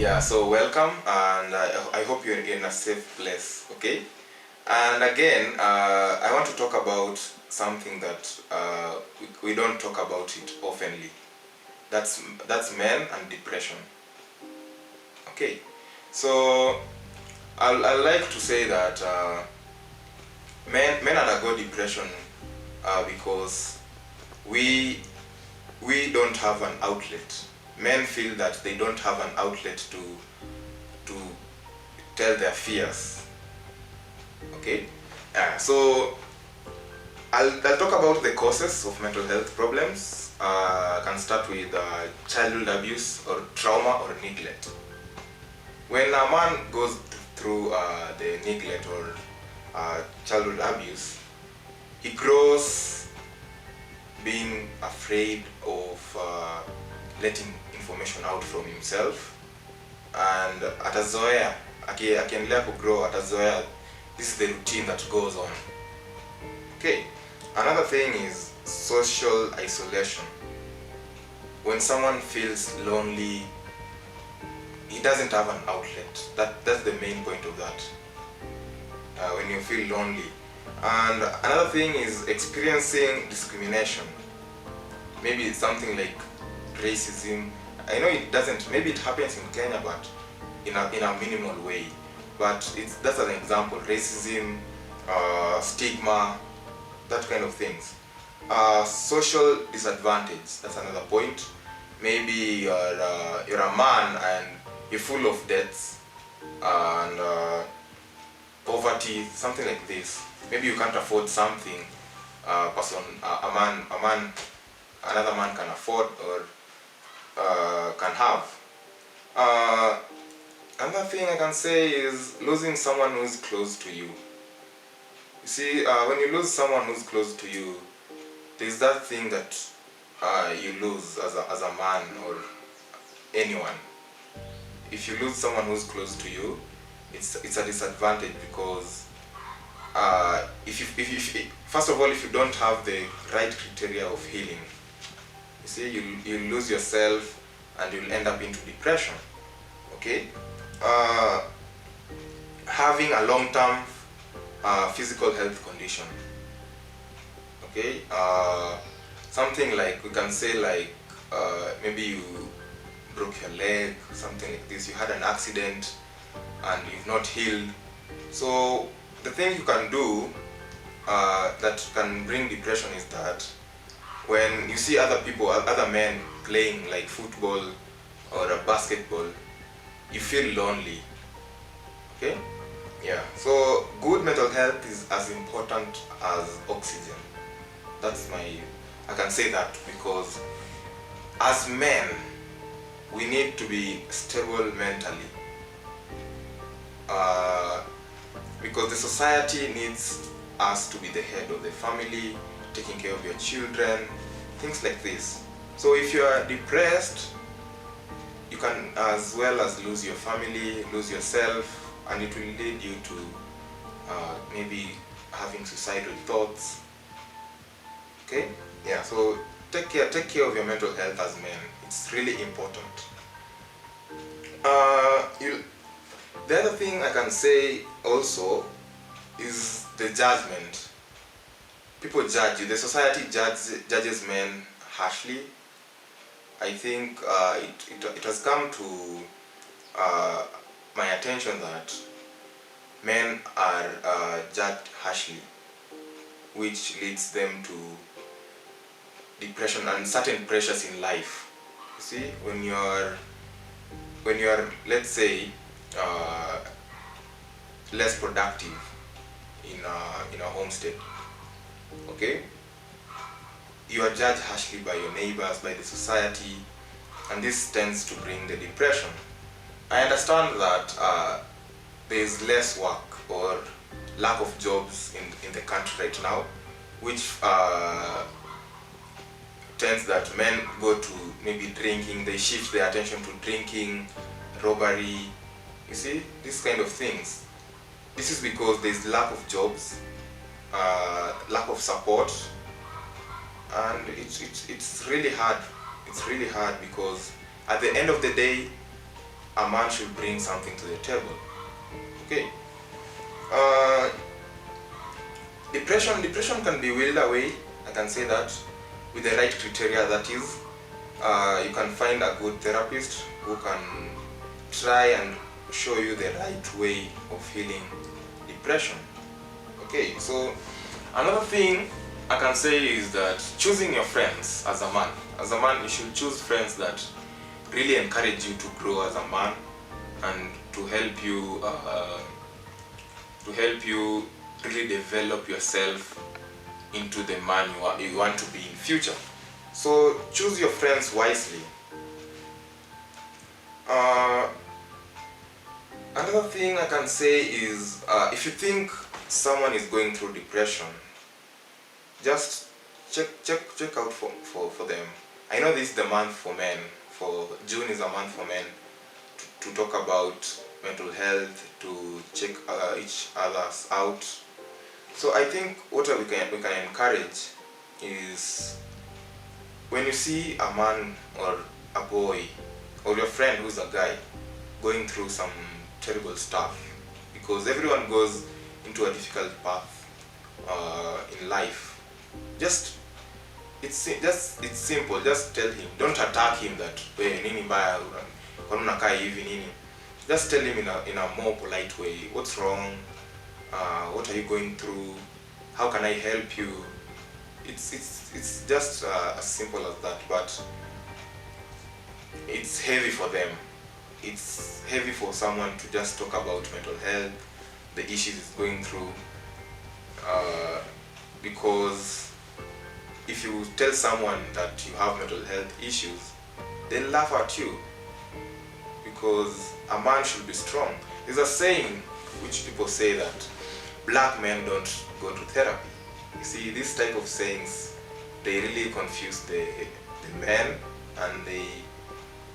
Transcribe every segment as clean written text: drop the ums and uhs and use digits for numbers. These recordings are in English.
Yeah, so welcome, and I hope you're in a safe place, okay? And again, I want to talk about something that we don't talk about it oftenly. That's men and depression. Okay, so I like to say that men undergo depression because we don't have an outlet. Men feel that they don't have an outlet to tell their fears. Okay, so I'll talk about the causes of mental health problems. I can start with childhood abuse or trauma or neglect. When a man goes through the neglect or childhood abuse, he grows being afraid of letting information out from himself, and atazoea akiendelea kugrow atazoea this is the routine that goes on. Okay, another thing is social isolation. When someone feels lonely, he doesn't have an outlet. That's the main point of that. When you feel lonely. And another thing is experiencing discrimination. Maybe it's something like racism. I know it doesn't, maybe it happens in Kenya, but in a minimal way. But that's an example. Racism, stigma, that kind of things. Social disadvantage, that's another point. Maybe you're a man and you're full of debts and poverty, something like this. Maybe you can't afford something another man can afford or can have. Another thing I can say is losing someone who's close to you. You see, when you lose someone who's close to you, there's that thing that you lose as a man or anyone. If you lose someone who's close to you, it's a disadvantage because first of all, if you don't have the right criteria of healing, you see, you lose yourself and you'll end up into depression. Okay, having a long-term physical health condition. Okay, something like we can say like maybe you broke your leg, something like this. You had an accident and you've not healed. So the thing you can do that can bring depression is that when you see other men playing like football or a basketball, you feel lonely. Okay? Yeah. So good mental health is as important as oxygen. I can say that because as men, we need to be stable mentally. Because the society needs us to be the head of the family, taking care of your children, things like this. So if you are depressed, you can as well as lose your family, lose yourself, and it will lead you to maybe having suicidal thoughts. Okay? Yeah, so take care of your mental health as men. It's really important. The other thing I can say also is the judgment. People judge you. The society judges men harshly. I think it has come to my attention that men are judged harshly, which leads them to depression and certain pressures in life. You see, when you're let's say less productive in a homestead, okay, you are judged harshly by your neighbors, by the society, and this tends to bring the depression. I understand that there is less work or lack of jobs in the country right now, which tends that men go to maybe drinking, they shift their attention to drinking, robbery, you see, these kind of things. This is because there is lack of jobs, lack of support, and it's really hard. It's really hard because at the end of the day, a man should bring something to the table. Okay. Uh, depression can be willed away. I can say that with the right criteria. That is, you can find a good therapist who can try and show you the right way of healing depression. Okay, so another thing I can say is that choosing your friends as a man. As a man, you should choose friends that really encourage you to grow as a man and to help you really develop yourself into the man you want to be in future. So choose your friends wisely. Another thing I can say is if you think someone is going through depression, just check out for them. I know this is the month for men. For June is a month for men to talk about mental health, to check each others out. So I think what we can encourage is, when you see a man or a boy or your friend who's a guy going through some terrible stuff, because everyone goes into a difficult path in life, it's simple. Just tell him. Don't attack him that way. Nini mbaya, kwa nini unakaa hivi nini? Just tell him in a more polite way. What's wrong? What are you going through? How can I help you? It's just as simple as that. But it's heavy for them. It's heavy for someone to just talk about mental health, the issues it's going through, because if you tell someone that you have mental health issues, they'll laugh at you, because a man should be strong. There's a saying which people say that black men don't go to therapy. You see, this type of sayings, they really confuse the men, and they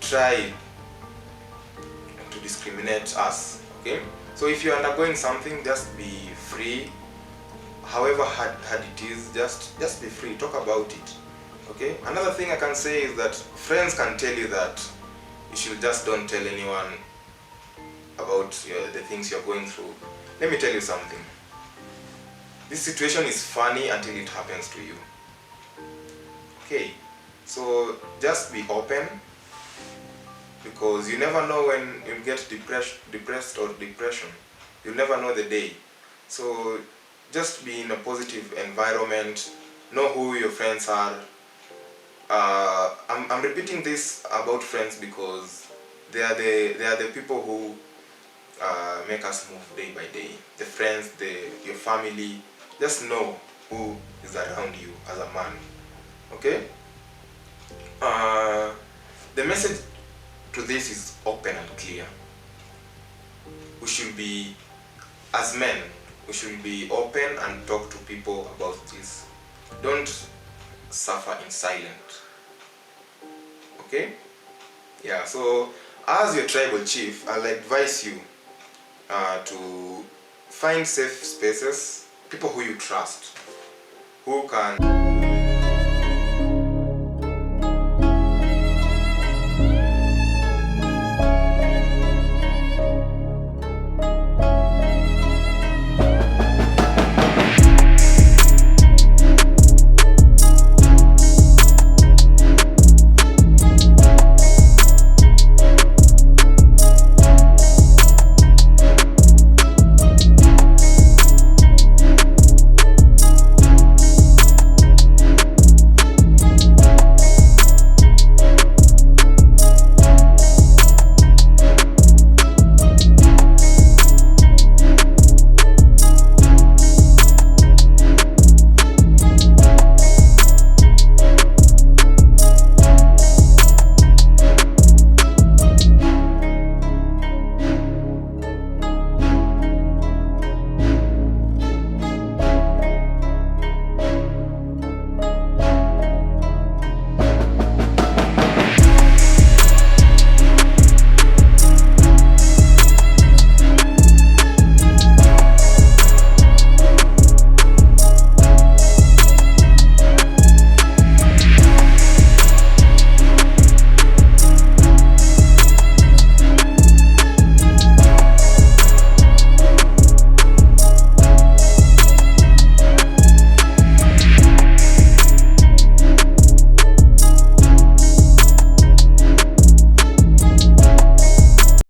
try to discriminate us. Okay, so if you're undergoing something, just be free. However hard it is, just be free. Talk about it. Okay. Another thing I can say is that friends can tell you that you should just don't tell anyone about the things you're going through. Let me tell you something. This situation is funny until it happens to you. Okay. So just be open, because you never know when you get depressed or depression. You never know the day. So just be in a positive environment. Know who your friends are. I'm repeating this about friends because they are the people who make us move day by day. The friends, your family. Just know who is around you as a man. Okay. The message to this is open and clear. We should be, as men, we should be open and talk to people about this. Don't suffer in silence. Okay? Yeah, so as your tribal chief, I'll advise you to find safe spaces, people who you trust, who can